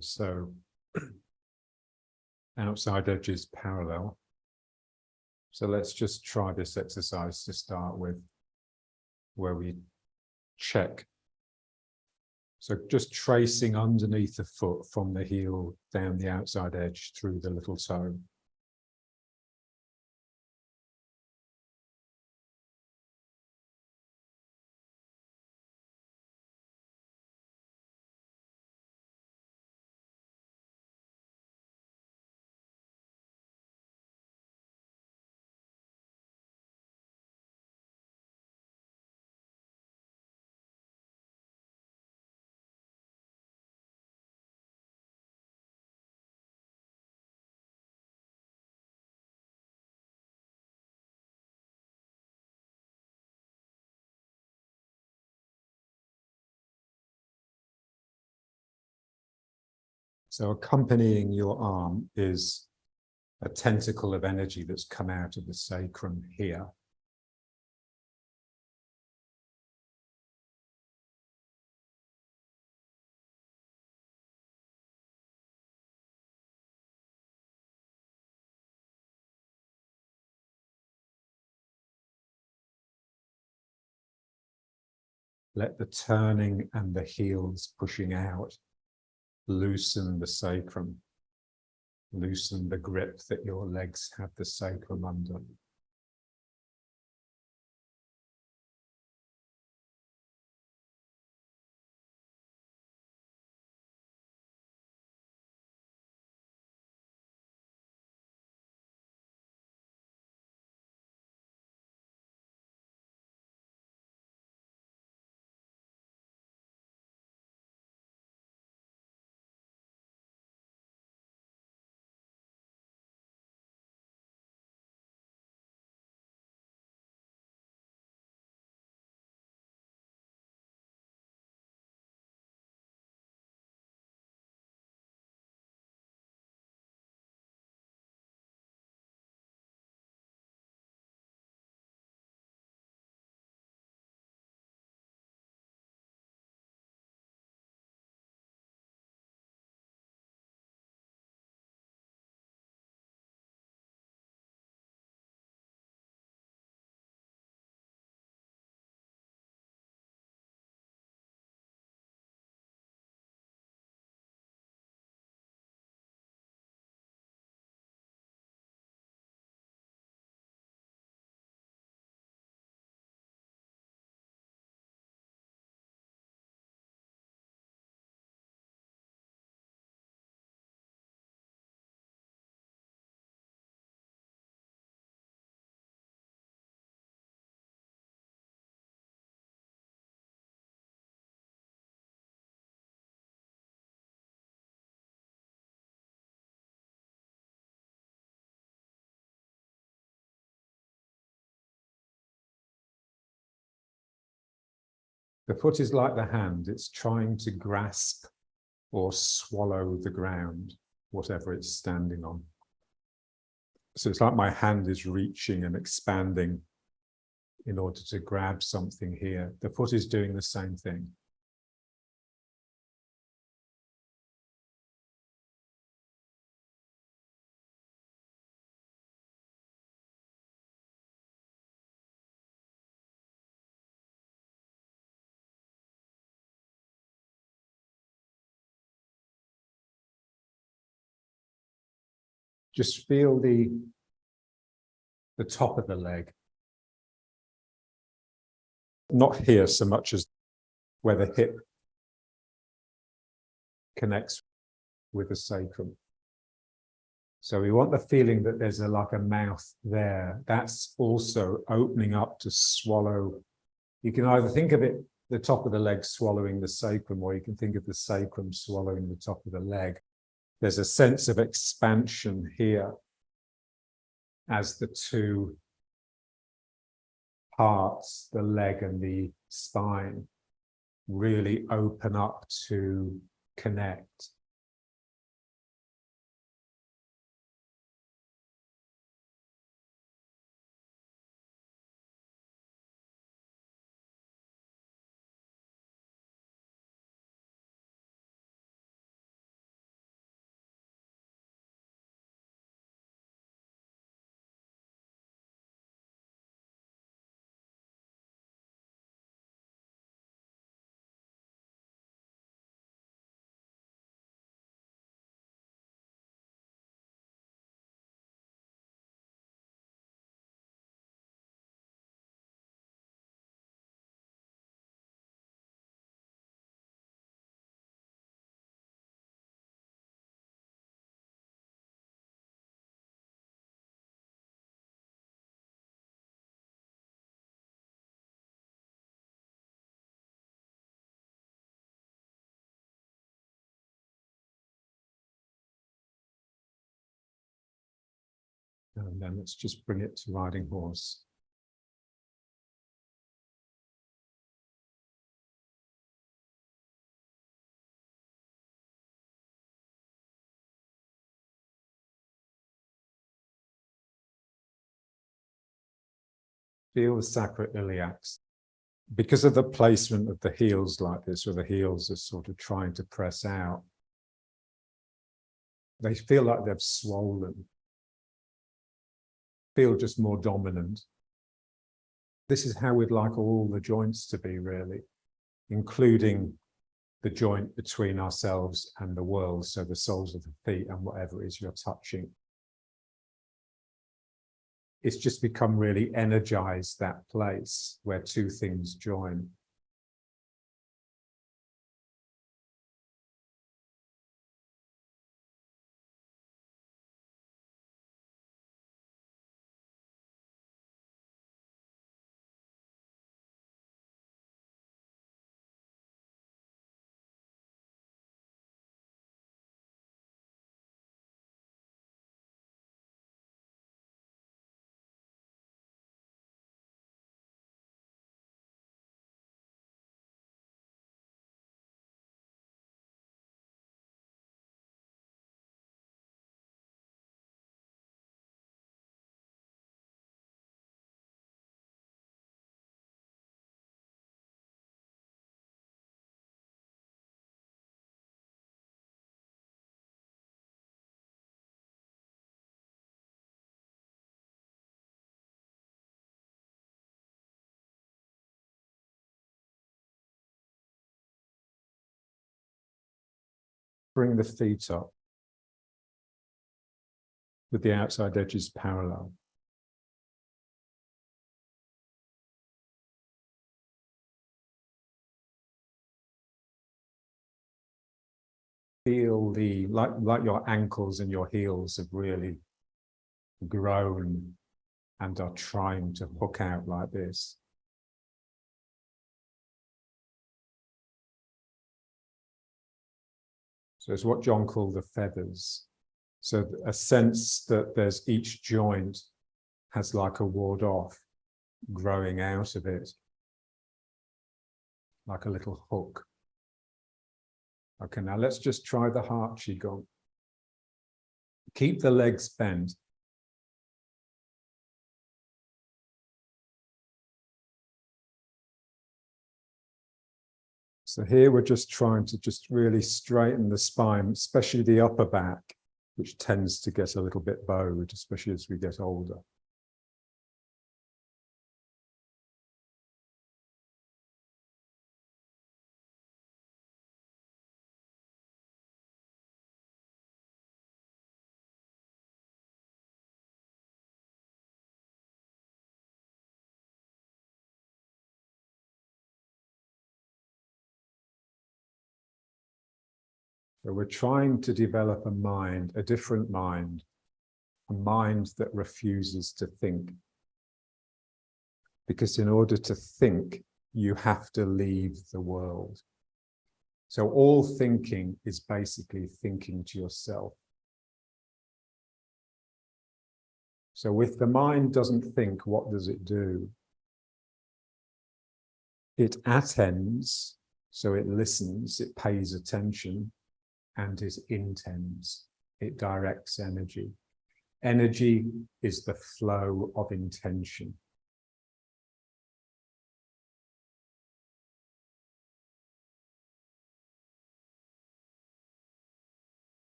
So outside edges parallel. So let's just try this exercise to start with, where we check. So just tracing underneath the foot from the heel down the outside edge through the little toe. So accompanying your arm is a tentacle of energy that's come out of the sacrum here. Let the turning and the heels pushing out loosen the sacrum, loosen the grip that your legs have the sacrum under. The foot is like the hand, it's trying to grasp or swallow the ground, whatever it's standing on. So it's like my hand is reaching and expanding in order to grab something here. The foot is doing the same thing. Just feel the top of the leg. Not here so much as where the hip connects with the sacrum. So we want the feeling that there's like a mouth there. That's also opening up to swallow. You can either think of it, the top of the leg swallowing the sacrum, or you can think of the sacrum swallowing the top of the leg. There's a sense of expansion here as the two parts, the leg and the spine, really open up to connect. And then let's just bring it to riding horse. Feel the sacral iliacs. Because of the placement of the heels like this, where the heels are sort of trying to press out, they feel like they've swollen, feel just more dominant. This is how we'd like all the joints to be, really, including the joint between ourselves and the world, so the soles of the feet and whatever it is you're touching. It's just become really energized, that place where two things join. Bring the feet up with the outside edges parallel. Feel the, like your ankles and your heels have really grown and are trying to hook out like this. So it's what John called the feathers. So a sense that there's each joint has like a ward off growing out of it, like a little hook. Okay, now let's just try the heart qigong. Keep the legs bent. So here we're just trying to just really straighten the spine, especially the upper back, which tends to get a little bit bowed, especially as we get older. So we're trying to develop a mind, a different mind, a mind that refuses to think. Because in order to think, you have to leave the world. So all thinking is basically thinking to yourself. So if the mind doesn't think, what does it do? It attends, so it listens, it pays attention, and it intends, it directs energy. Energy is the flow of intention.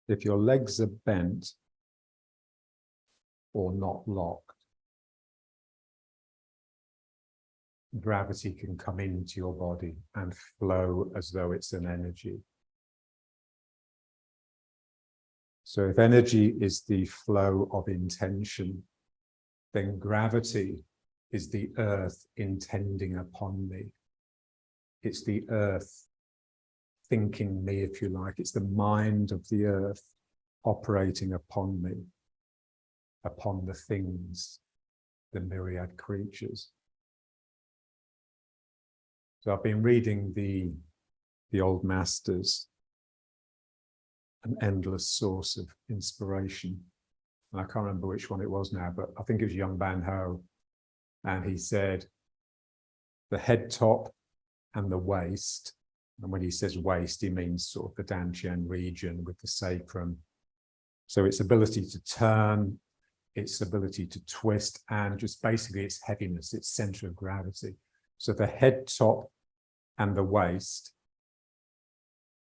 If your legs are bent or not locked, gravity can come into your body and flow as though it's an energy. So if energy is the flow of intention, then gravity is the earth intending upon me. It's the earth thinking me, if you like. It's the mind of the earth operating upon me, upon the things, the myriad creatures. So I've been reading the old masters, an endless source of inspiration. And I can't remember which one it was now, but I think it was Young Ban Ho. And he said, the head top and the waist. And when he says waist, he means sort of the Dantian region with the sacrum. So its ability to turn, its ability to twist, and just basically its heaviness, its center of gravity. So the head top and the waist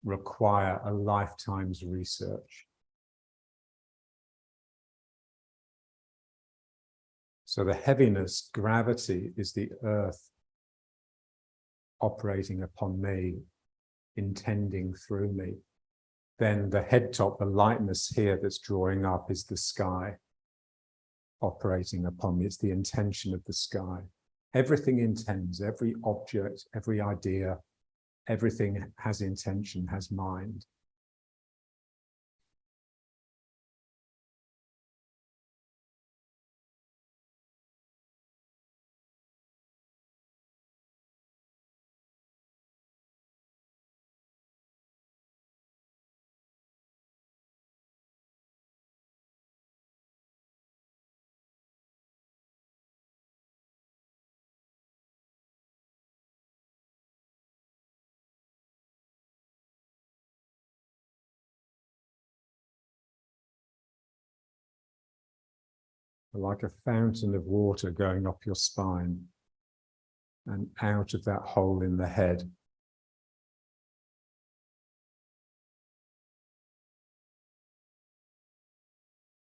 require a lifetime's research. So the heaviness, gravity, is the earth operating upon me, intending through me. Then the head top, the lightness here that's drawing up, is the sky operating upon me. It's the intention of the sky. Everything intends, every object, every idea, everything has intention, has mind. Like a fountain of water going up your spine and out of that hole in the head.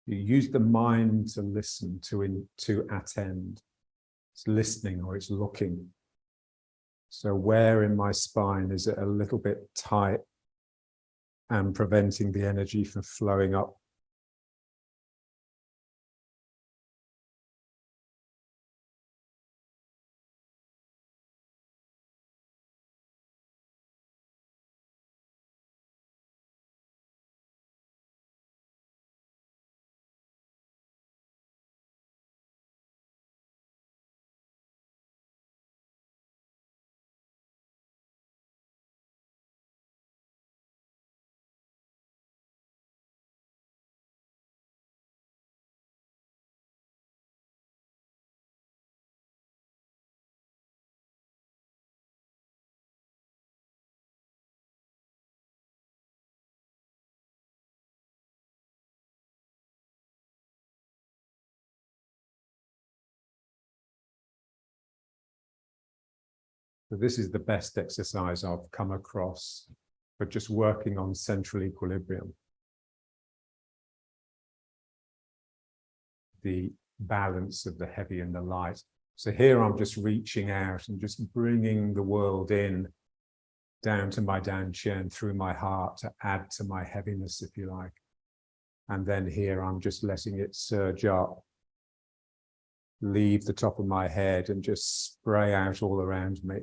You use the mind to listen, to attend. It's listening or it's looking. So where in my spine is it a little bit tight and preventing the energy from flowing up? So this is the best exercise I've come across for just working on central equilibrium. The balance of the heavy and the light. So here I'm just reaching out and just bringing the world in, down to my Dantian, through my heart, to add to my heaviness, if you like. And then here I'm just letting it surge up, leave the top of my head and just spray out all around me.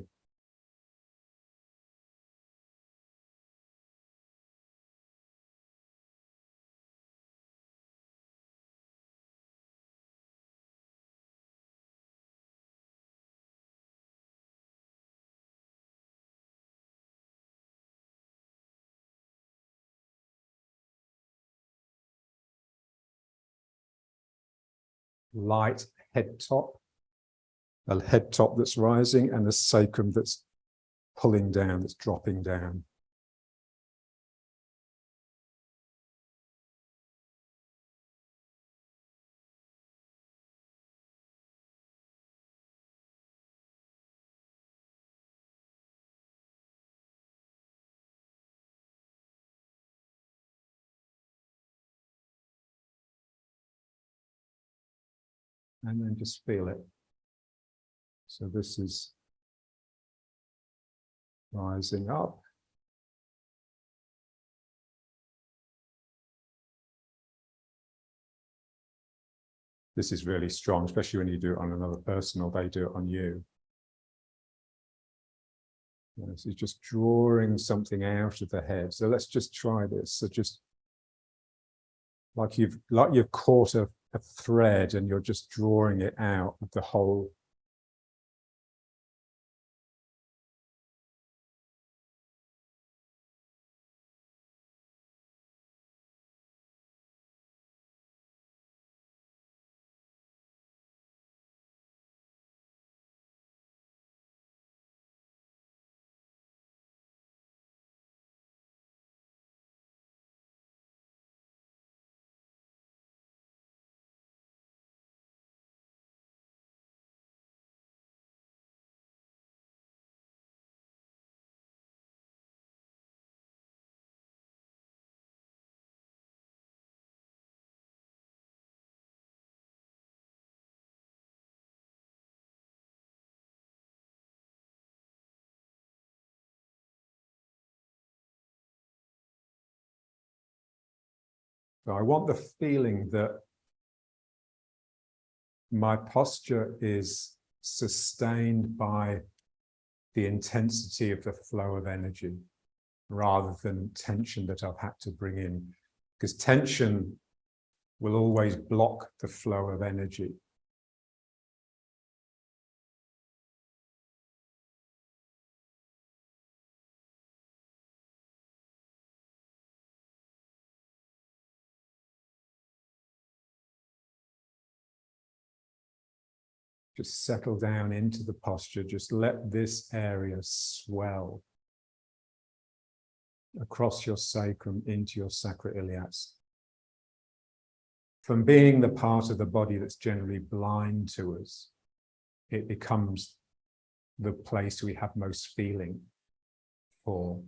Light head top, a head top that's rising, and a sacrum that's pulling down, that's dropping down. And then just feel it. So this is rising up. This is really strong, especially when you do it on another person or they do it on you. This is just drawing something out of the head. So let's just try this. So just like you've caught a thread and you're just drawing it out of the whole. So I want the feeling that my posture is sustained by the intensity of the flow of energy rather than tension that I've had to bring in, because tension will always block the flow of energy. Just settle down into the posture. Just let this area swell across your sacrum into your sacroiliacs. From being the part of the body that's generally blind to us, it becomes the place we have most feeling for.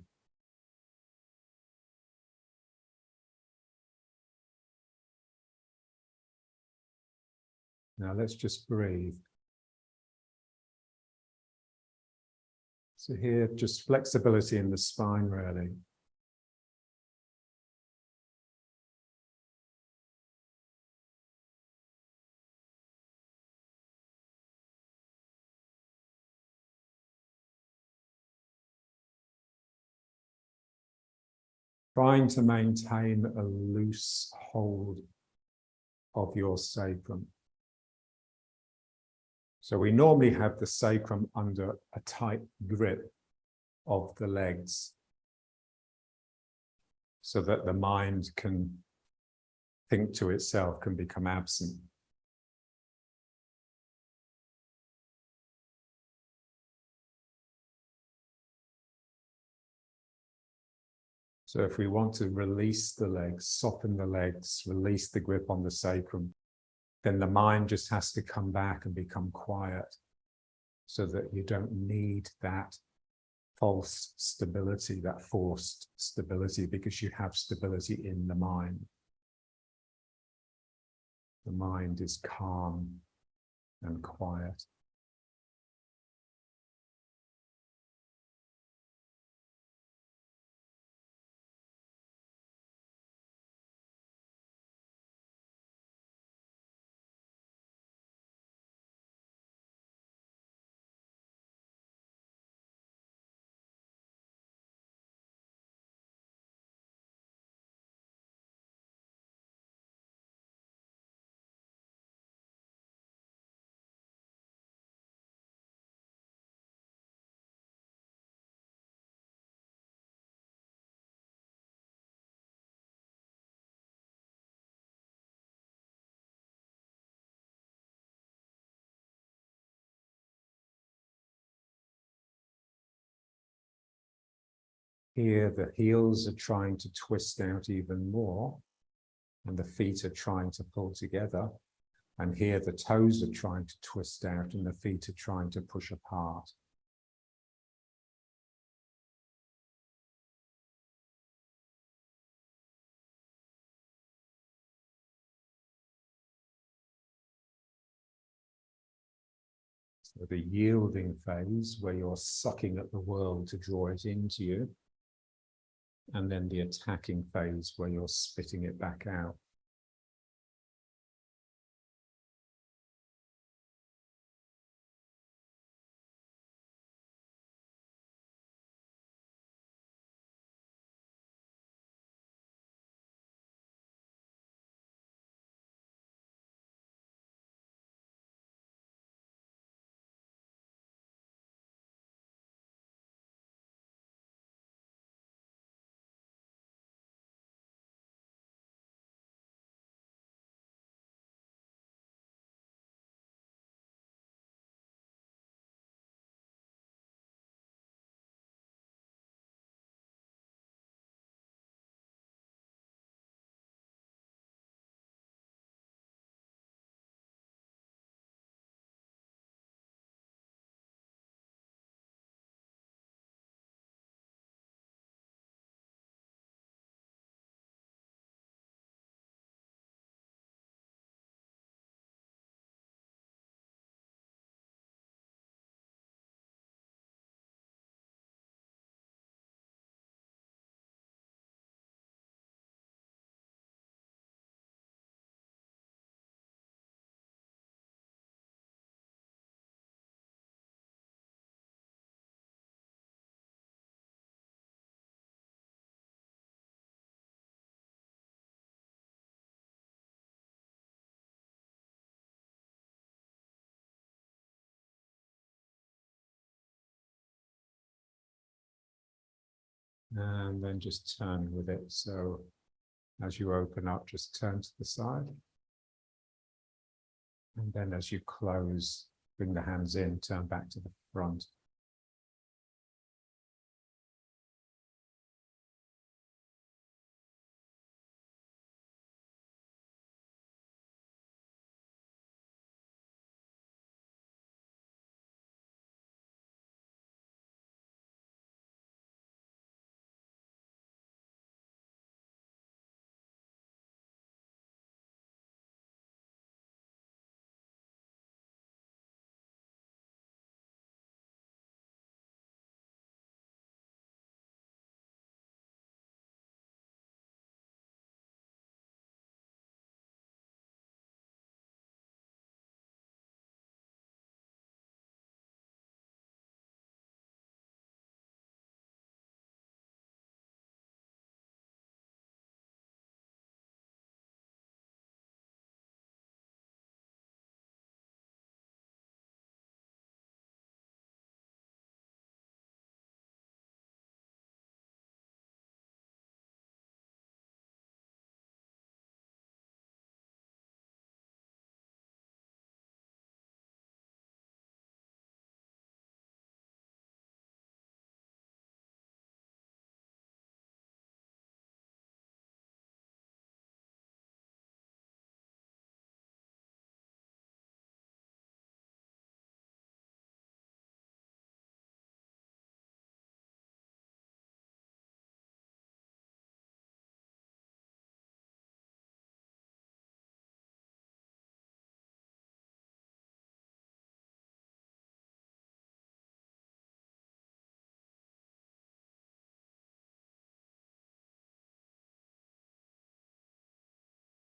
Now let's just breathe. So here, just flexibility in the spine, really. Trying to maintain a loose hold of your sacrum. So we normally have the sacrum under a tight grip of the legs so that the mind can think to itself, can become absent. So if we want to release the legs, soften the legs, release the grip on the sacrum, then the mind just has to come back and become quiet so that you don't need that false stability, that forced stability, because you have stability in the mind. The mind is calm and quiet. Here, the heels are trying to twist out even more, and the feet are trying to pull together. And here, the toes are trying to twist out, and the feet are trying to push apart. So the yielding phase, where you're sucking at the world to draw it into you, and then the attacking phase, where you're spitting it back out. And then just turn with it. So as you open up, just turn to the side. And then as you close, bring the hands in, turn back to the front.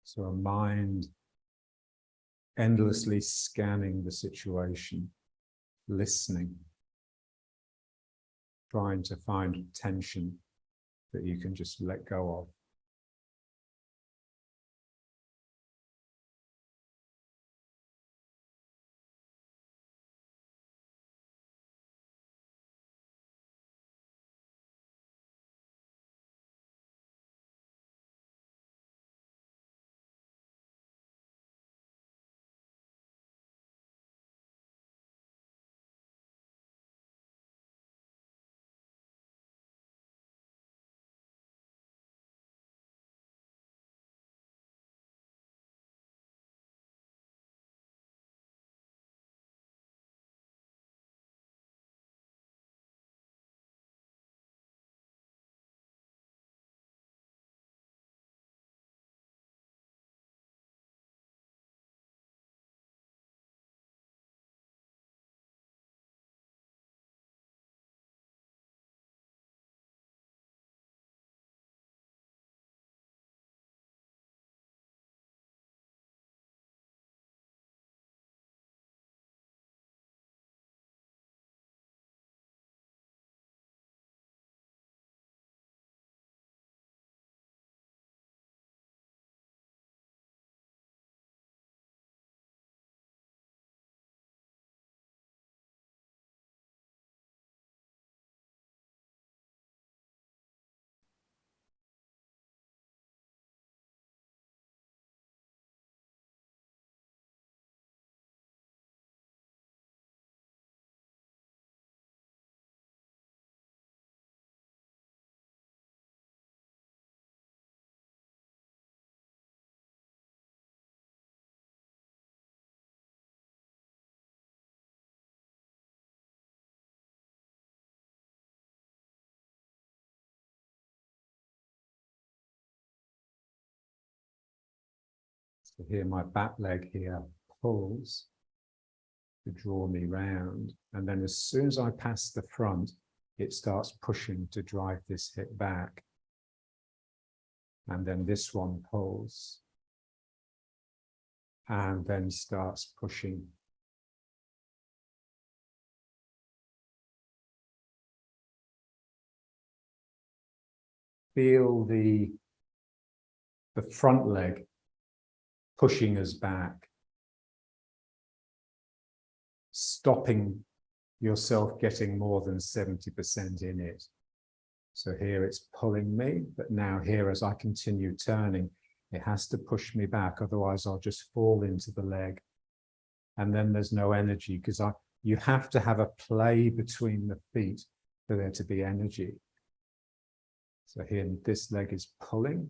So a mind endlessly scanning the situation, listening, trying to find tension that you can just let go of. So here my back leg here pulls to draw me round. And then as soon as I pass the front, it starts pushing to drive this hip back. And then this one pulls. And then starts pushing. Feel the front leg pushing us back, stopping yourself getting more than 70% in it. So here it's pulling me, but now here as I continue turning, it has to push me back, otherwise I'll just fall into the leg. And then there's no energy, because you have to have a play between the feet for there to be energy. So here this leg is pulling,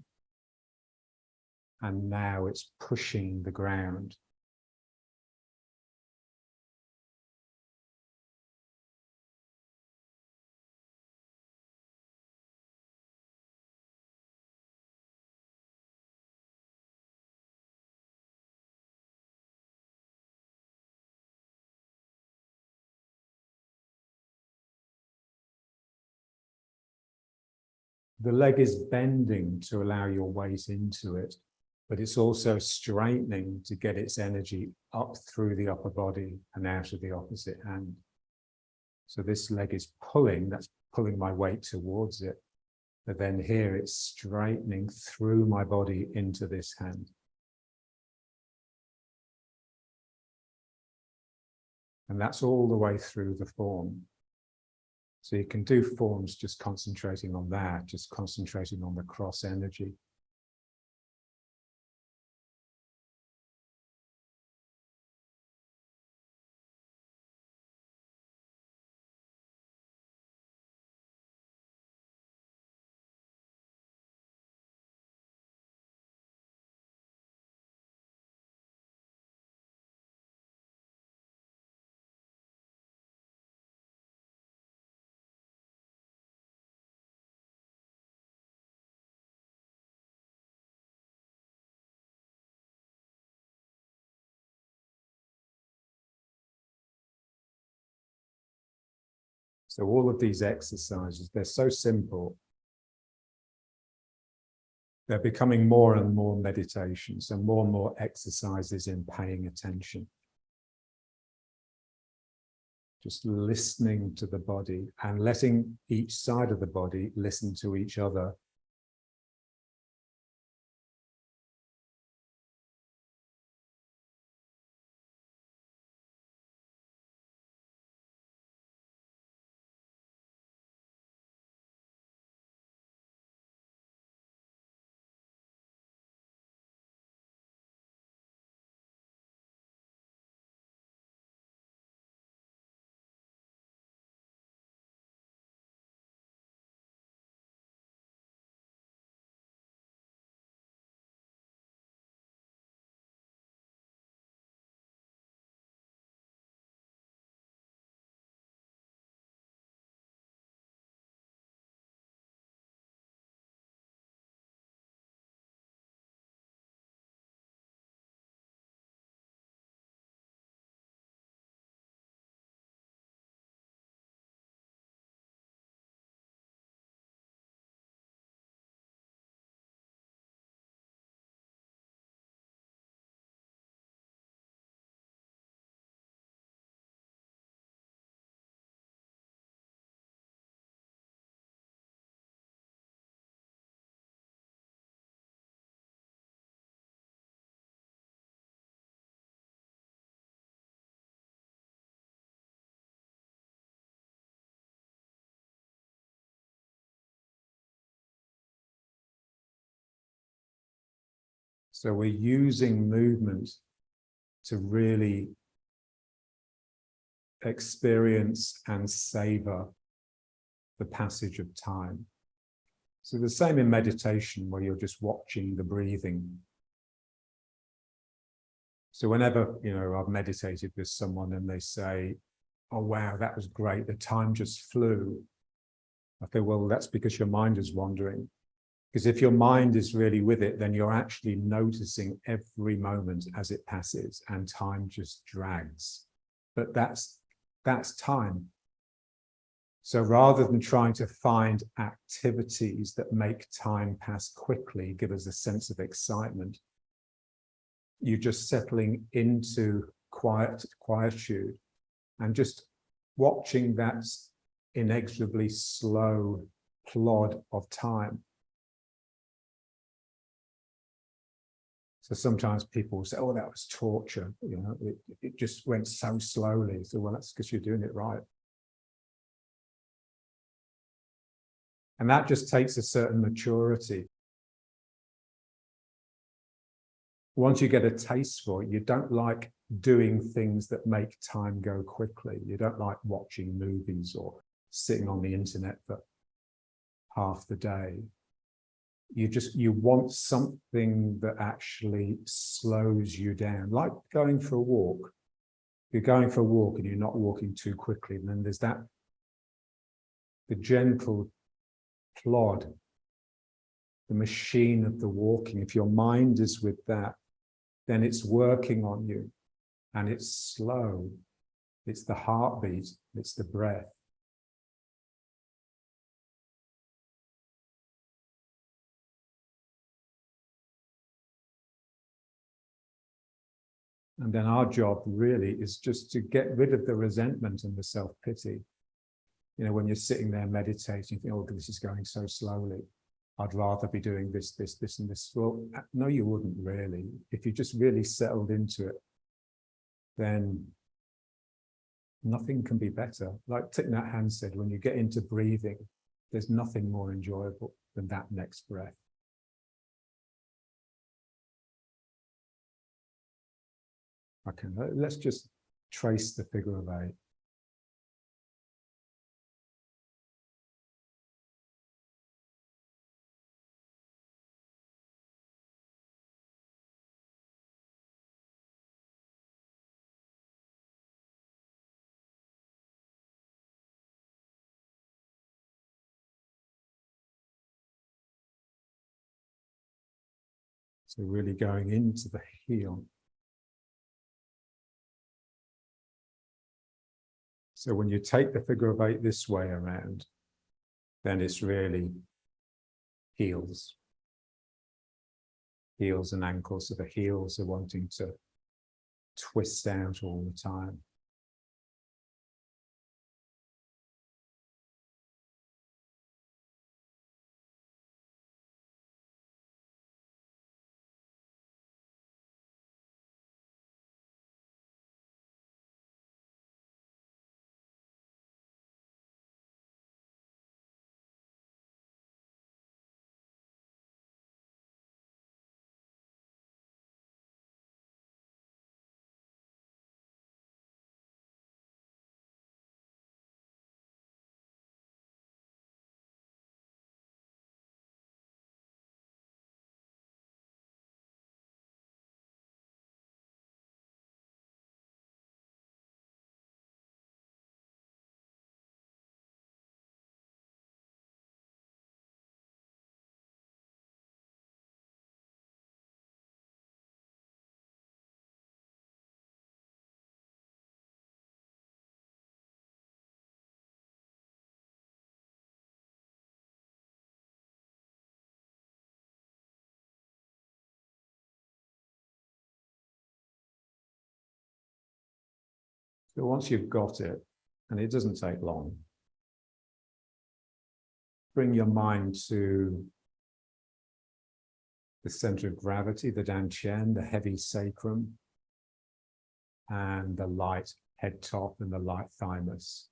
and now it's pushing the ground. The leg is bending to allow your weight into it, but it's also straightening to get its energy up through the upper body and out of the opposite hand. So this leg is pulling, that's pulling my weight towards it. But then here it's straightening through my body into this hand. And that's all the way through the form. So you can do forms just concentrating on that, just concentrating on the cross energy. So all of these exercises, they're so simple. They're becoming more and more meditations and more exercises in paying attention. Just listening to the body and letting each side of the body listen to each other. So we're using movement to really experience and savor the passage of time. So the same in meditation, where you're just watching the breathing. So whenever, I've meditated with someone and they say, oh, wow, that was great, the time just flew. I think, well, that's because your mind is wandering. Because if your mind is really with it, then you're actually noticing every moment as it passes, and time just drags. But that's time. So rather than trying to find activities that make time pass quickly, give us a sense of excitement, you're just settling into quietude and just watching that inexorably slow plod of time. So sometimes people say, oh, that was torture. You know, it just went so slowly. So, well, that's because you're doing it right. And that just takes a certain maturity. Once you get a taste for it, you don't like doing things that make time go quickly. You don't like watching movies or sitting on the internet for half the day. You want something that actually slows you down, like going for a walk. You're going for a walk and you're not walking too quickly. And then there's the gentle plod, the machine of the walking. If your mind is with that, then it's working on you, and it's slow. It's the heartbeat, it's the breath. And then our job really is just to get rid of the resentment and the self-pity. You know, when you're sitting there meditating, you think, oh, this is going so slowly. I'd rather be doing this, this, this, and this. Well, no, you wouldn't really. If you just really settled into it, then nothing can be better. Like Thich Nhat Hanh said, when you get into breathing, there's nothing more enjoyable than that next breath. Okay, let's just trace the figure of 8. So really going into the heel. So when you take the figure of 8 this way around, then it's really heels. Heels and ankles. So the heels are wanting to twist out all the time. So once you've got it, and it doesn't take long, bring your mind to the center of gravity, the dantian, the heavy sacrum, and the light head top and the light thymus.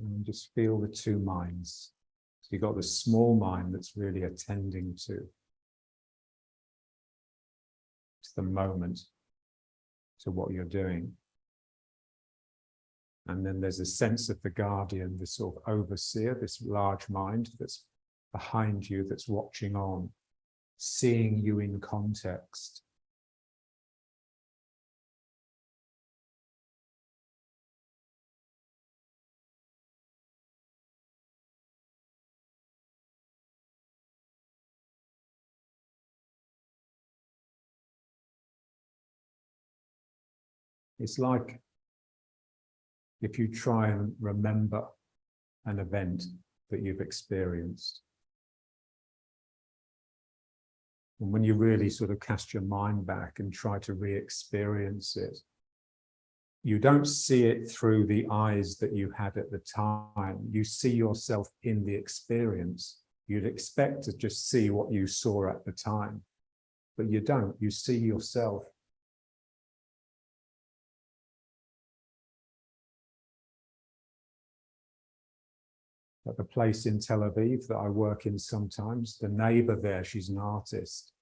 And just feel the two minds. So you've got the small mind that's really attending to the moment, to what you're doing. And then there's a sense of the guardian, this sort of overseer, this large mind that's behind you, that's watching on, seeing you in context. It's like if you try and remember an event that you've experienced. And when you really sort of cast your mind back and try to re-experience it, you don't see it through the eyes that you had at the time. You see yourself in the experience. You'd expect to just see what you saw at the time, but you don't. You see yourself. At the place in Tel Aviv that I work in sometimes, the neighbor there, she's an artist.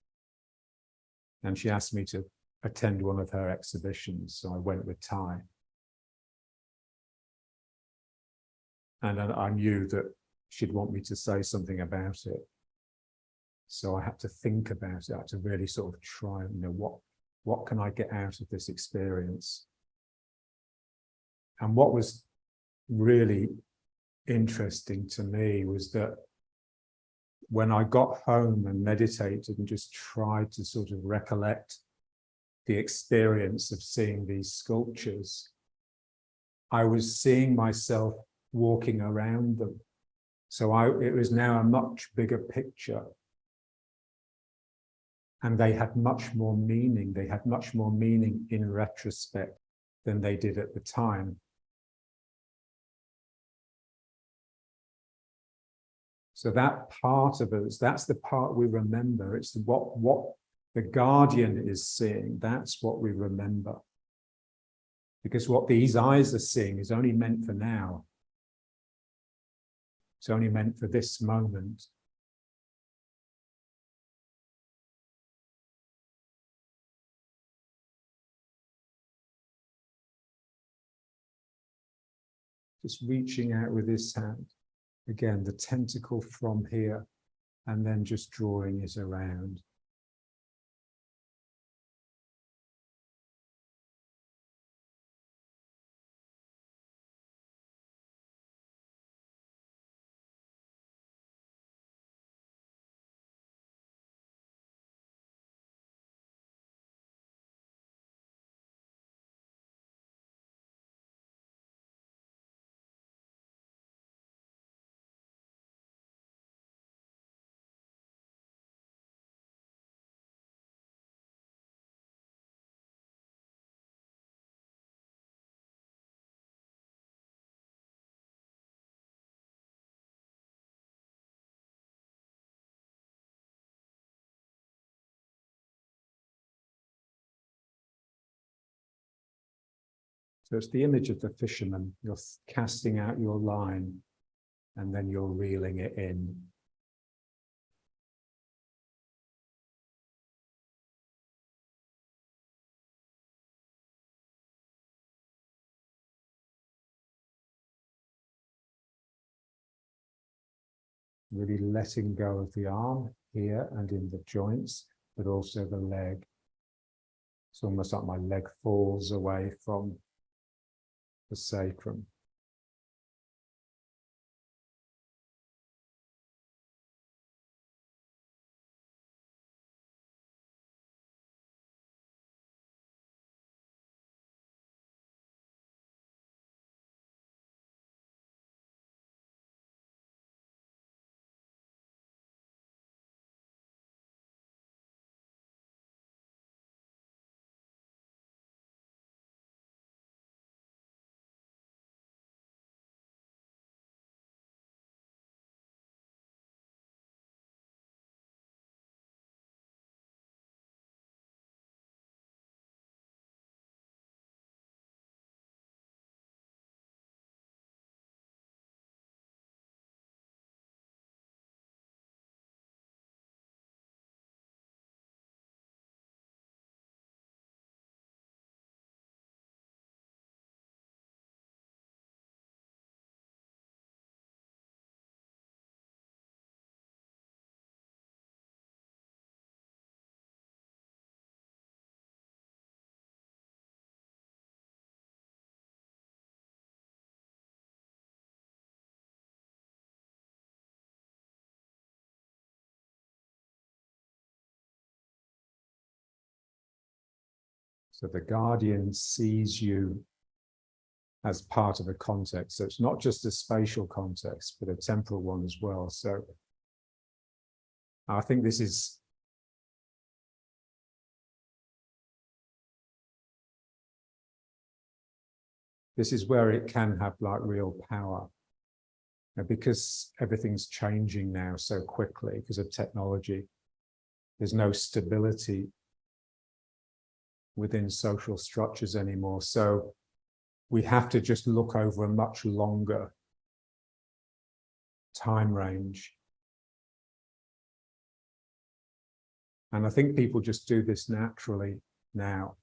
And she asked me to attend one of her exhibitions, so I went with Ty. And I knew that she'd want me to say something about it. So I had to think about it. I had to really sort of try, what can I get out of this experience? And what was really interesting to me was that when I got home and meditated and just tried to sort of recollect the experience of seeing these sculptures, I was seeing myself walking around them. So it was now a much bigger picture. And they had much more meaning. They had much more meaning in retrospect than they did at the time. So that part of us, that's the part we remember. It's what the guardian is seeing. That's what we remember. Because what these eyes are seeing is only meant for now. It's only meant for this moment. Just reaching out with this hand. Again, the tentacle from here, and then just drawing it around. So it's the image of the fisherman. You're casting out your line and then you're reeling it in. Really letting go of the arm here and in the joints, but also the leg. It's almost like my leg falls away from the sacrum. So the guardian sees you as part of a context. So it's not just a spatial context, but a temporal one as well. So I think this is where it can have like real power. Because everything's changing now so quickly because of technology, there's no stability within social structures anymore. So we have to just look over a much longer time range. And I think people just do this naturally now.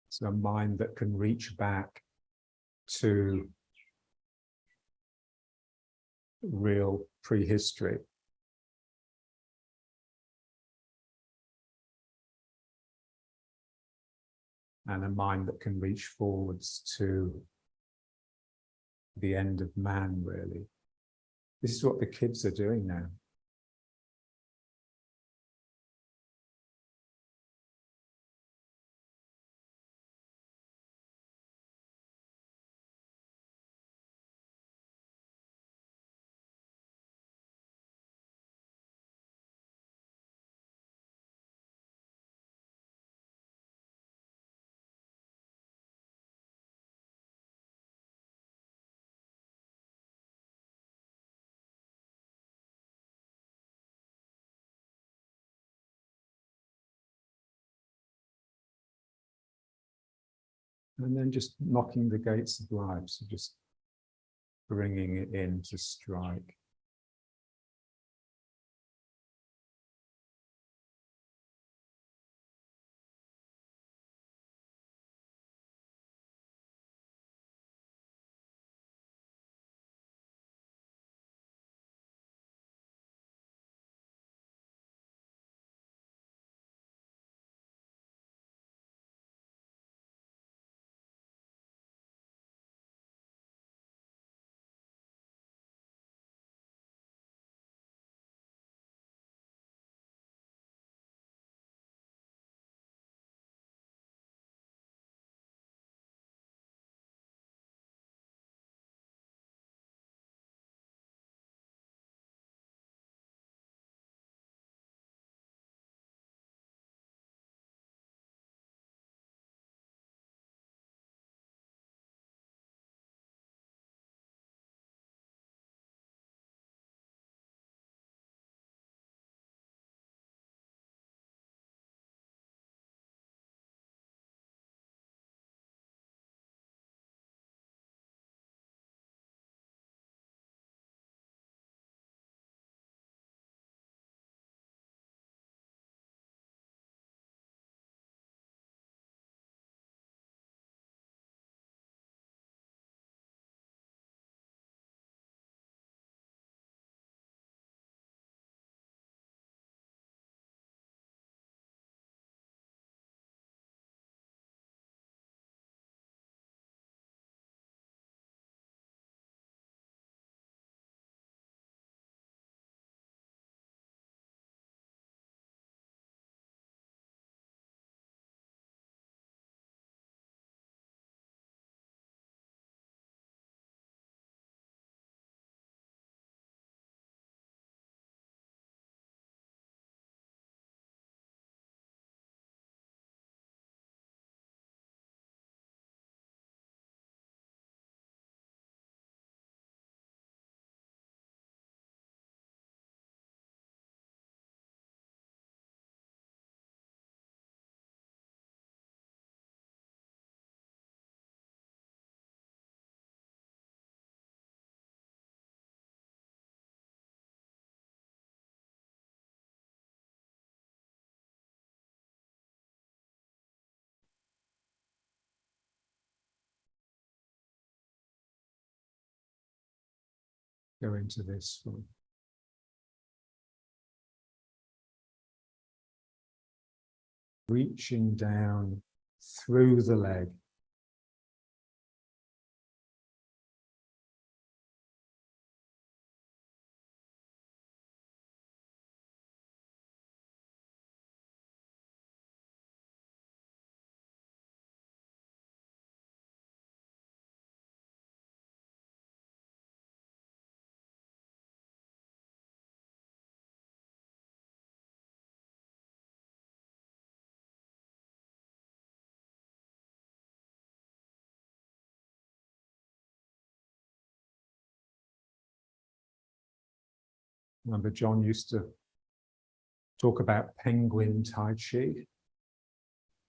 It's a mind that can reach back to real prehistory. And a mind that can reach forwards to the end of man, really. This is what the kids are doing now. And then just knocking the gates of life, so just bringing it in to strike. go into this one. Reaching down through the leg. Remember, John used to talk about penguin Tai Chi,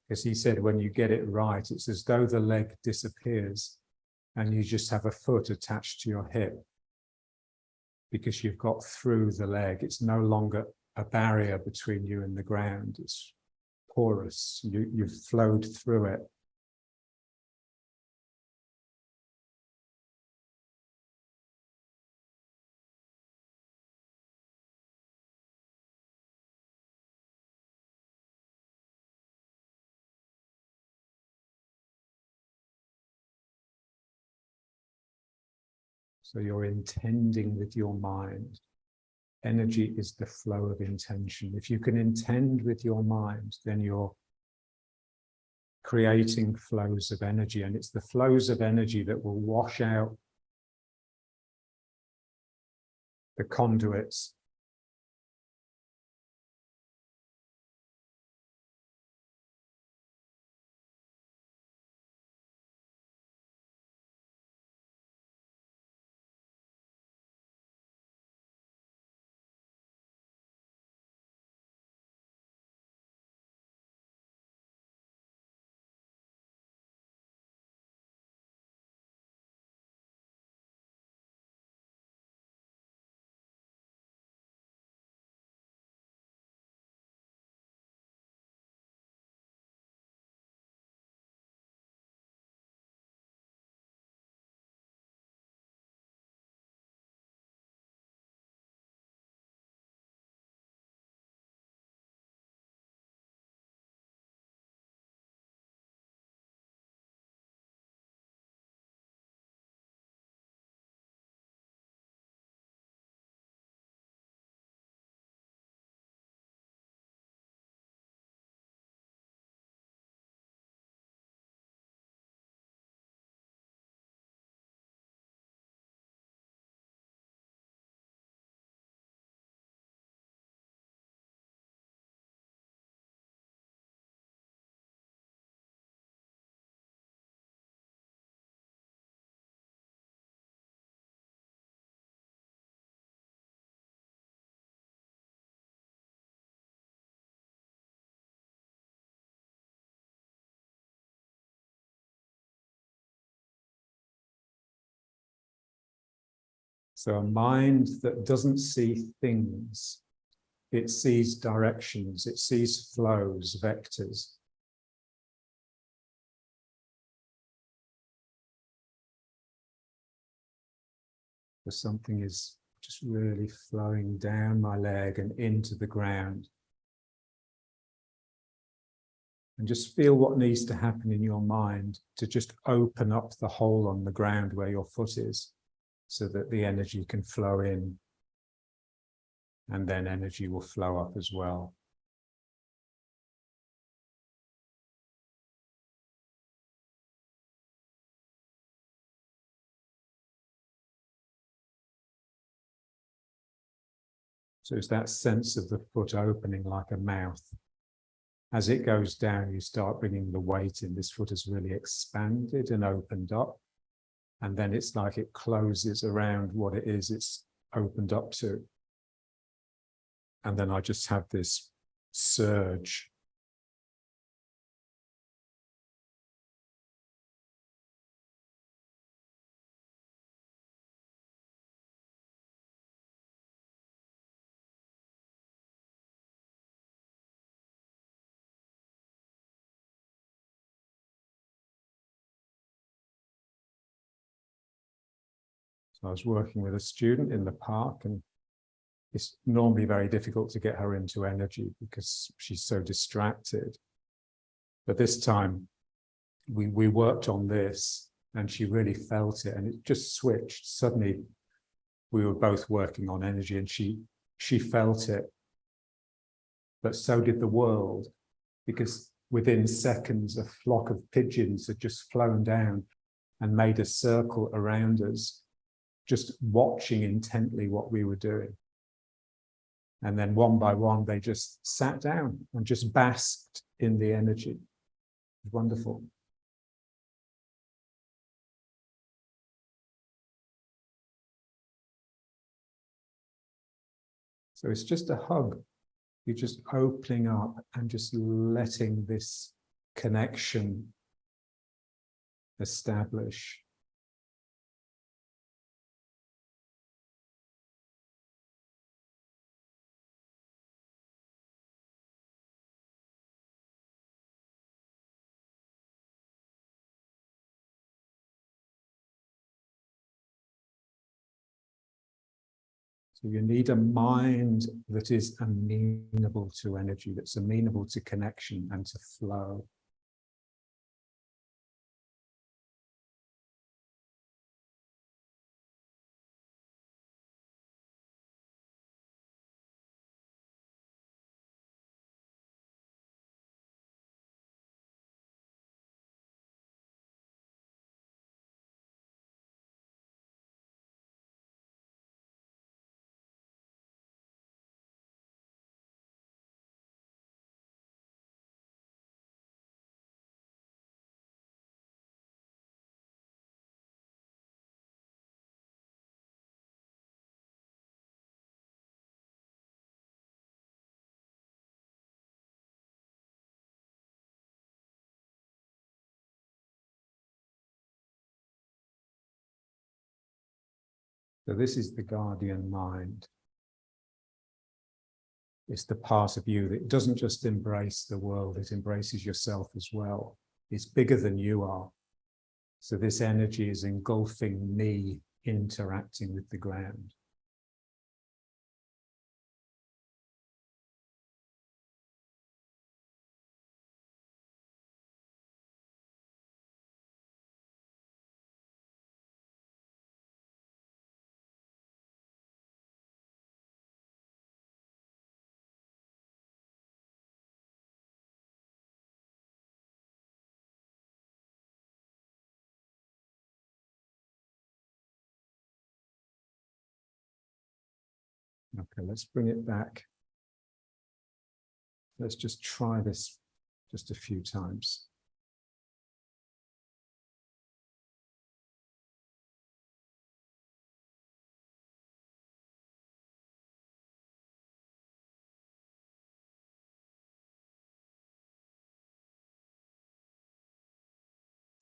because he said when you get it right, it's as though the leg disappears and you just have a foot attached to your hip, because you've got through the leg. It's no longer a barrier between you and the ground. It's porous. You've flowed through it. So you're intending with your mind. Energy is the flow of intention. If you can intend with your mind, then you're creating flows of energy, and it's the flows of energy that will wash out the conduits. So a mind that doesn't see things, it sees directions, it sees flows, vectors. So something is just really flowing down my leg and into the ground. And just feel what needs to happen in your mind to just open up the hole on the ground where your foot is, so that the energy can flow in, and then energy will flow up as well. So it's that sense of the foot opening like a mouth. As it goes down, you start bringing the weight in. This foot has really expanded and opened up. And then it's like it closes around what it is it's opened up to. And then I just have this surge. I was working with a student in the park, and it's normally very difficult to get her into energy because she's so distracted. But this time we worked on this and she really felt it, and it just switched. Suddenly we were both working on energy, and she felt it, but so did the world, because within seconds a flock of pigeons had just flown down and made a circle around us, just watching intently what we were doing. And then one by one, they just sat down and just basked in the energy. It was wonderful. So it's just a hug. You're just opening up and just letting this connection establish. So you need a mind that is amenable to energy, that's amenable to connection and to flow. So this is the guardian mind. It's the part of you that doesn't just embrace the world, it embraces yourself as well. It's bigger than you are. So this energy is engulfing me interacting with the ground. Okay, let's bring it back. Let's just try this just a few times.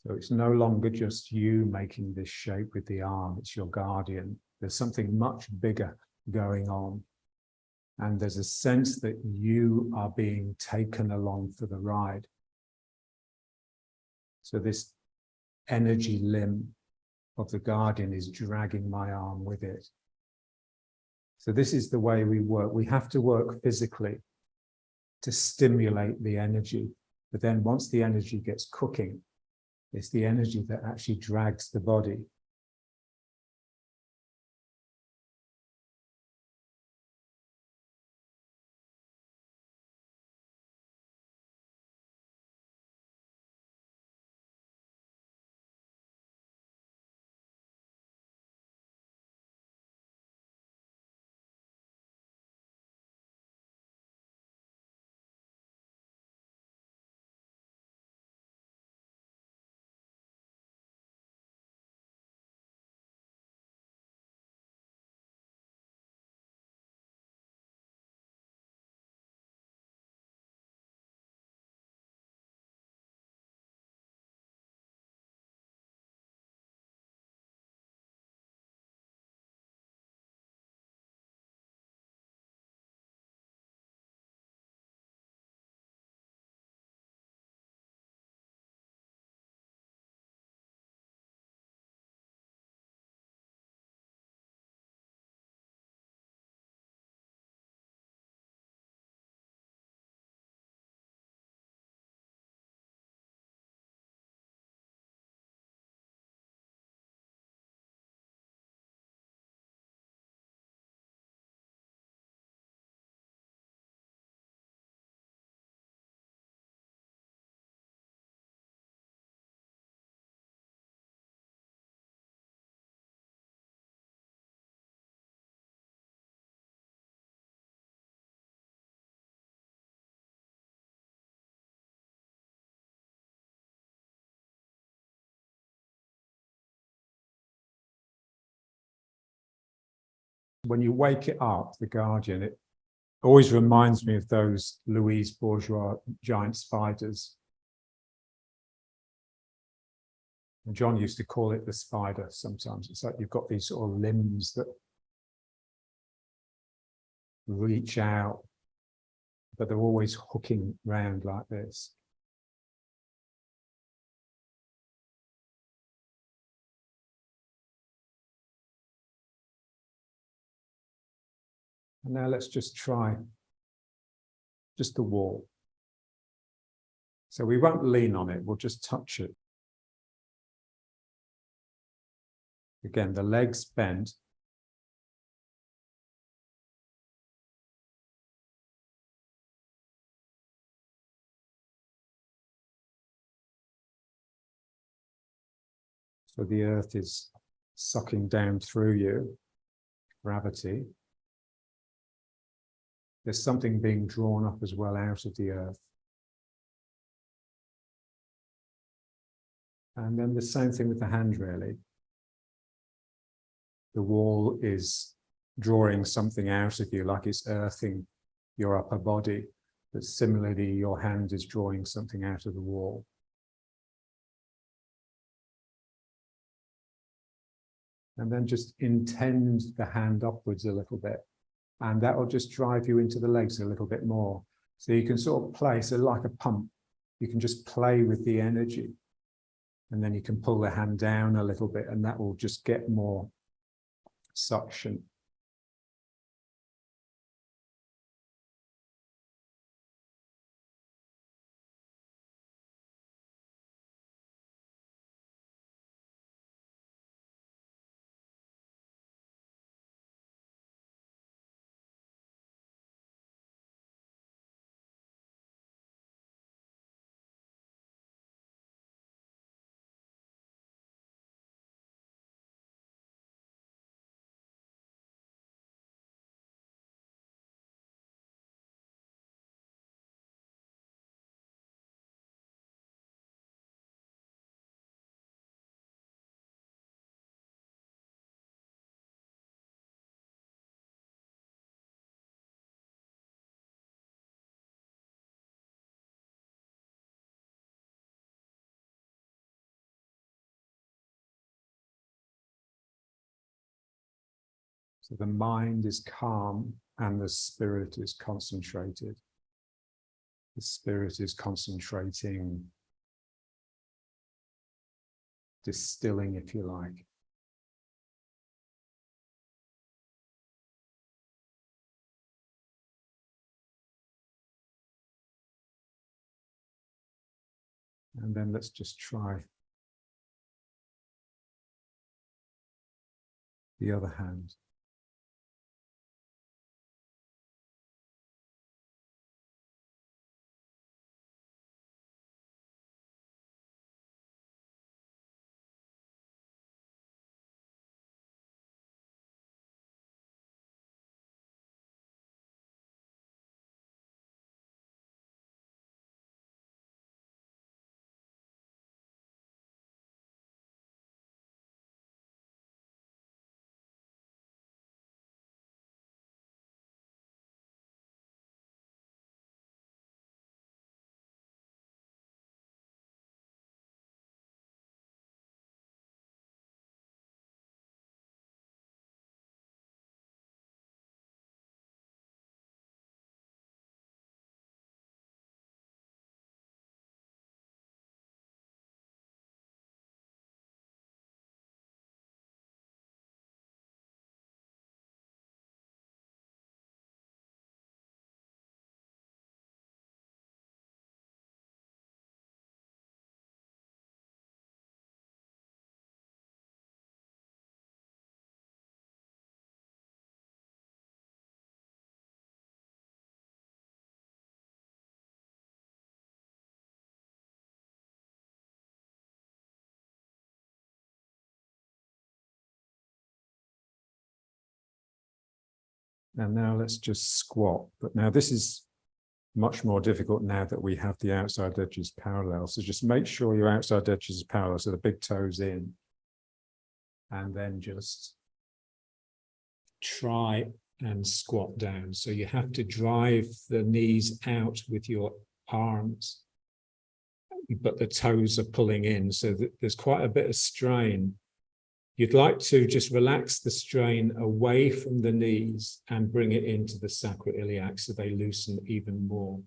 So it's no longer just you making this shape with the arm, it's your guardian. There's something much bigger going on. And there's a sense that you are being taken along for the ride. So this energy limb of the guardian is dragging my arm with it. So this is the way we work. We have to work physically to stimulate the energy. But then once the energy gets cooking, it's the energy that actually drags the body. when you wake it up, the Guardian, it always reminds me of those Louise Bourgeois giant spiders. And John used to call it the spider sometimes. It's like you've got these sort of limbs that reach out, but they're always hooking round like this. And now let's just try just the wall. So we won't lean on it, we'll just touch it. Again, the legs bent. So the earth is sucking down through you, gravity. There's something being drawn up as well out of the earth. And then the same thing with the hand, really. The wall is drawing something out of you, like it's earthing your upper body. But similarly, your hand is drawing something out of the wall. And then just intend the hand upwards a little bit. And that will just drive you into the legs a little bit more. So you can sort of play, so like a pump, you can just play with the energy. And then you can pull the hand down a little bit, and that will just get more suction. So the mind is calm and the spirit is concentrated. The spirit is concentrating, distilling, if you like. And then let's just try the other hand. And now let's just squat. But now this is much more difficult now that we have the outside edges parallel. So just make sure your outside edges is parallel, so the big toe's in. And then just try and squat down. So you have to drive the knees out with your arms, but the toes are pulling in, so that there's quite a bit of strain. You'd like to just relax the strain away from the knees and bring it into the sacroiliac so they loosen even more.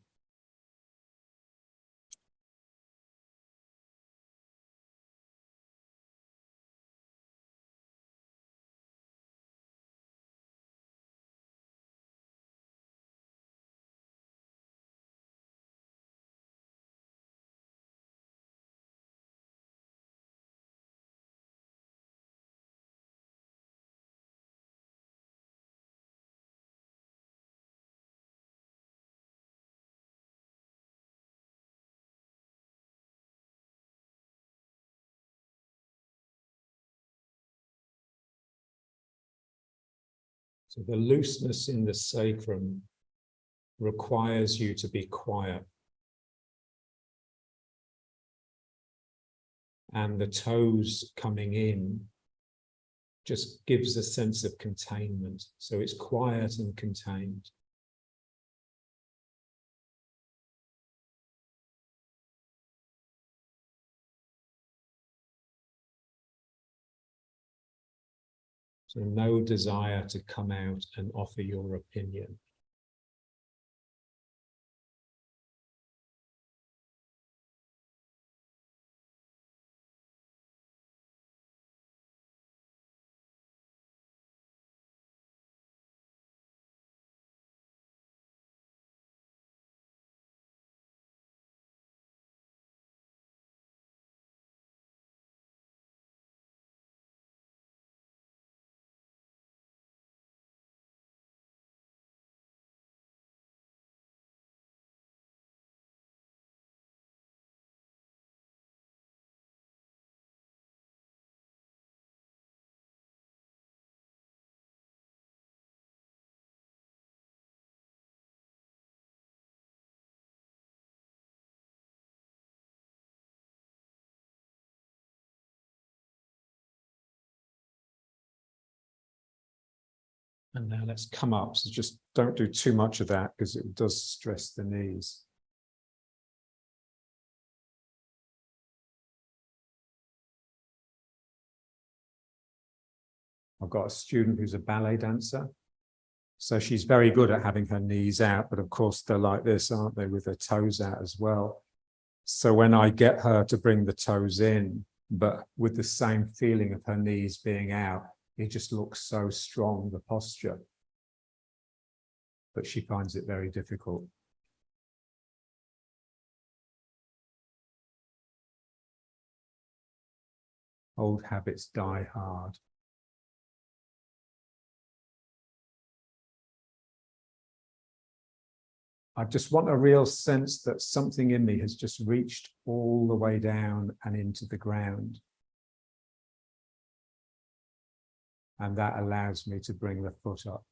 So the looseness in the sacrum requires you to be quiet. And the toes coming in just gives a sense of containment. So it's quiet and contained. So no desire to come out and offer your opinion. And now let's come up. So just don't do too much of that because it does stress the knees. I've got a student who's a ballet dancer. So she's very good at having her knees out, but of course they're like this, aren't they, with their toes out as well. So when I get her to bring the toes in, but with the same feeling of her knees being out, it just looks so strong, the posture. But she finds it very difficult. Old habits die hard. I just want a real sense that something in me has just reached all the way down and into the ground. And that allows me to bring the foot up.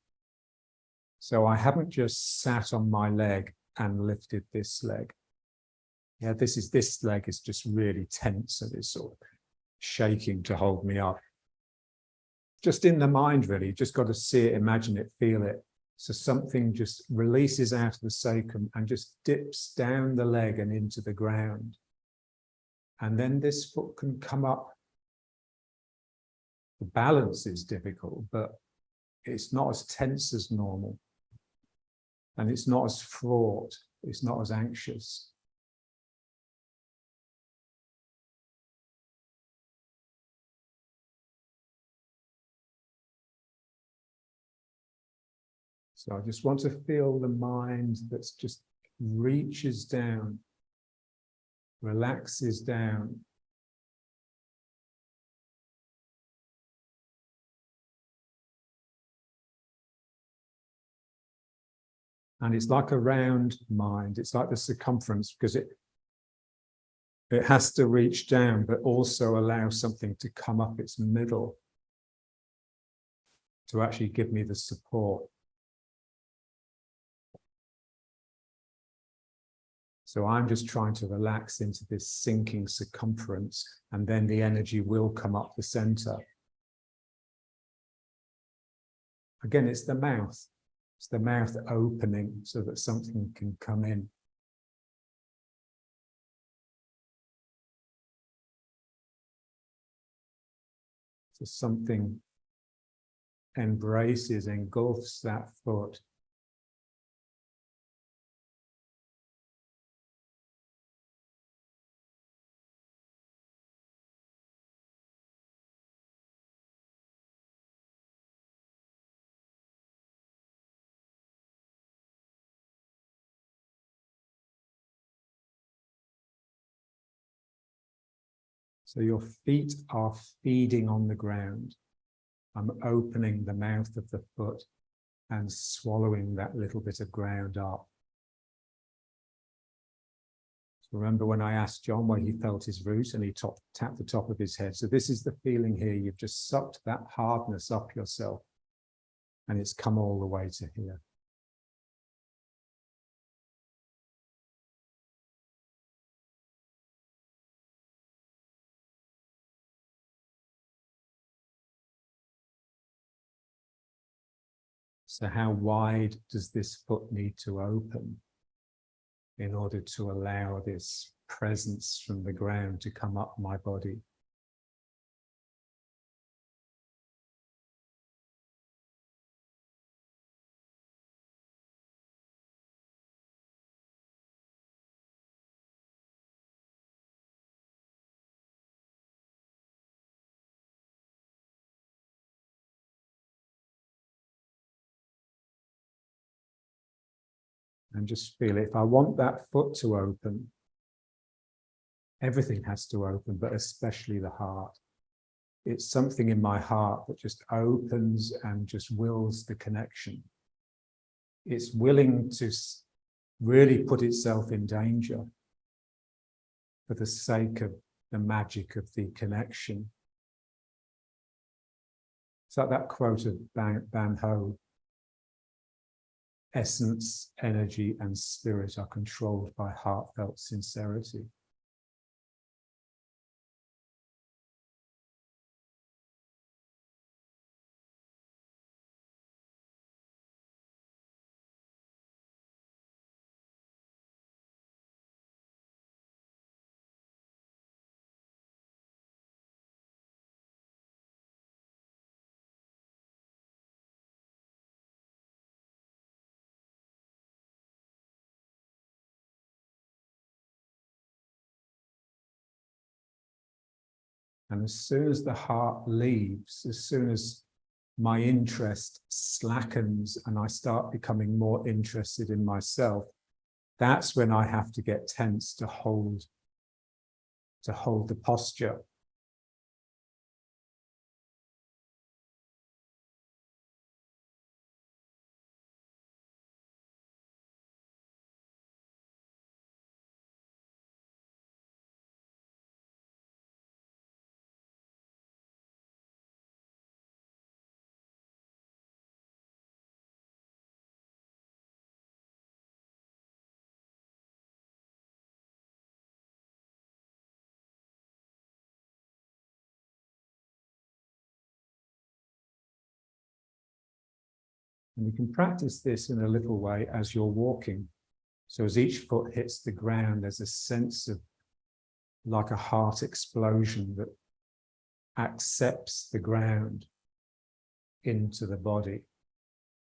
So I haven't just sat on my leg and lifted this leg. Yeah, this leg is just really tense and it's sort of shaking to hold me up. Just in the mind, really, you've just got to see it, imagine it, feel it. So something just releases out of the sacrum and just dips down the leg and into the ground. And then this foot can come up. The balance is difficult, but it's not as tense as normal. And it's not as fraught. It's not as anxious. So I just want to feel the mind that's just reaches down, relaxes down. And it's like a round mind. It's like the circumference because it has to reach down, but also allow something to come up its middle to actually give me the support. So I'm just trying to relax into this sinking circumference, and then the energy will come up the center. Again, it's the mouth. It's the mouth opening so that something can come in. So something embraces, engulfs that foot. So your feet are feeding on the ground. I'm opening the mouth of the foot and swallowing that little bit of ground up. So remember when I asked John where he felt his root and he tapped the top of his head. So this is the feeling here. You've just sucked that hardness up yourself and it's come all the way to here. So how wide does this foot need to open in order to allow this presence from the ground to come up my body? And just feel it. If I want that foot to open, everything has to open, but especially the heart. It's something in my heart that just opens and just wills the connection. It's willing to really put itself in danger for the sake of the magic of the connection. It's like that quote of Ban Ho, essence, energy, and spirit are controlled by heartfelt sincerity. And as soon as the heart leaves, as soon as my interest slackens and I start becoming more interested in myself, that's when I have to get tense to hold the posture. And you can practice this in a little way as you're walking. So as each foot hits the ground, there's a sense of like a heart explosion that accepts the ground into the body.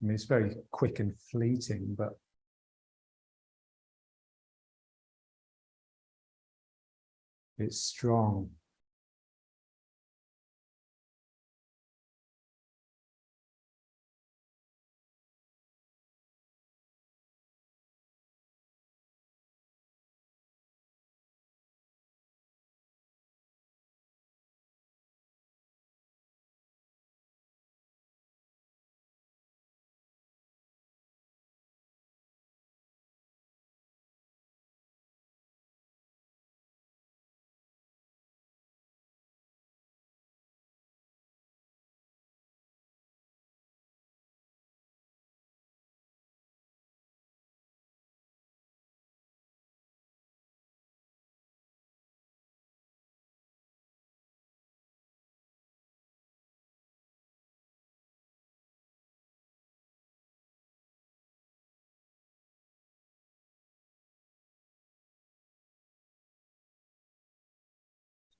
I mean, it's very quick and fleeting, but it's strong.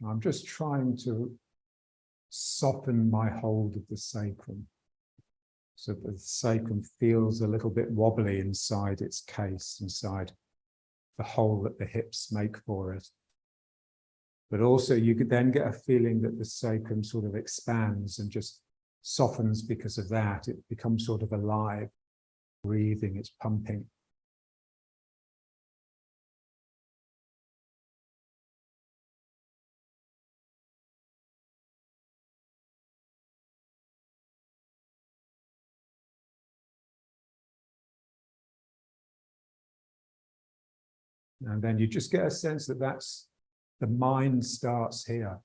I'm just trying to soften my hold of the sacrum, so that the sacrum feels a little bit wobbly inside its case, inside the hole that the hips make for it. But also you could then get a feeling that the sacrum sort of expands and just softens because of that. It becomes sort of alive, breathing, it's pumping. And then you just get a sense that that's the mind starts here.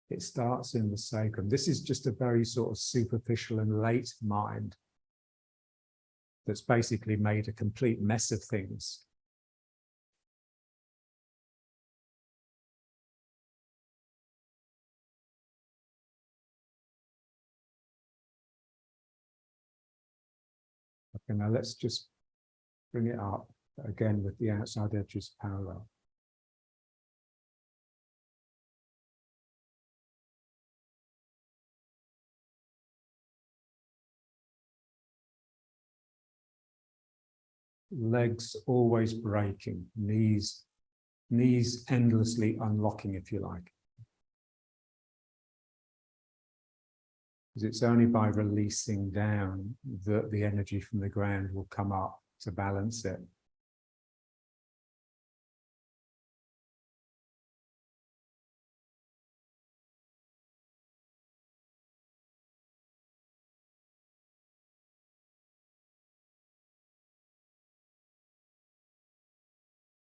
It starts in the sacrum. This is just a very sort of superficial and late mind that's basically made a complete mess of things. Okay, now let's just bring it up again with the outside edges parallel. Legs always breaking, knees endlessly unlocking, if you like. Because it's only by releasing down that the energy from the ground will come up to balance it.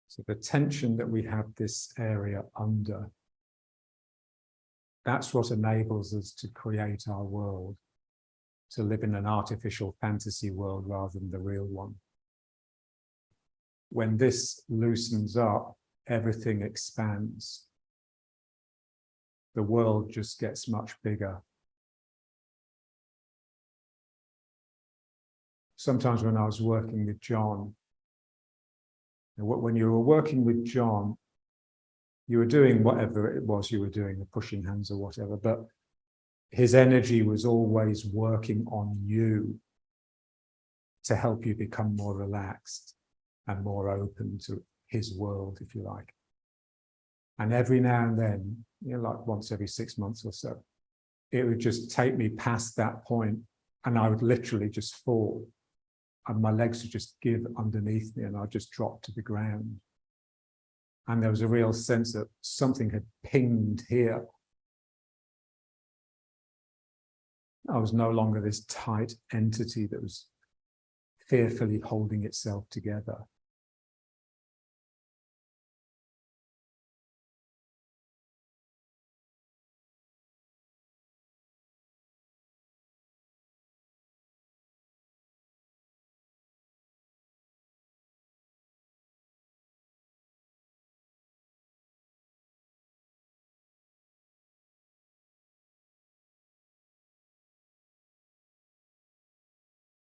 So the tension that we have this area under, that's what enables us to create our world, to live in an artificial fantasy world rather than the real one. When this loosens up, everything expands. The world just gets much bigger. Sometimes when I was working with John, when you were working with John, you were doing whatever it was you were doing, the pushing hands or whatever, but his energy was always working on you to help you become more relaxed and more open to his world, if you like. And every now and then, like once every 6 months or so, it would just take me past that point and I would literally just fall. And my legs would just give underneath me and I'd just drop to the ground. And there was a real sense that something had pinged here. I was no longer this tight entity that was fearfully holding itself together.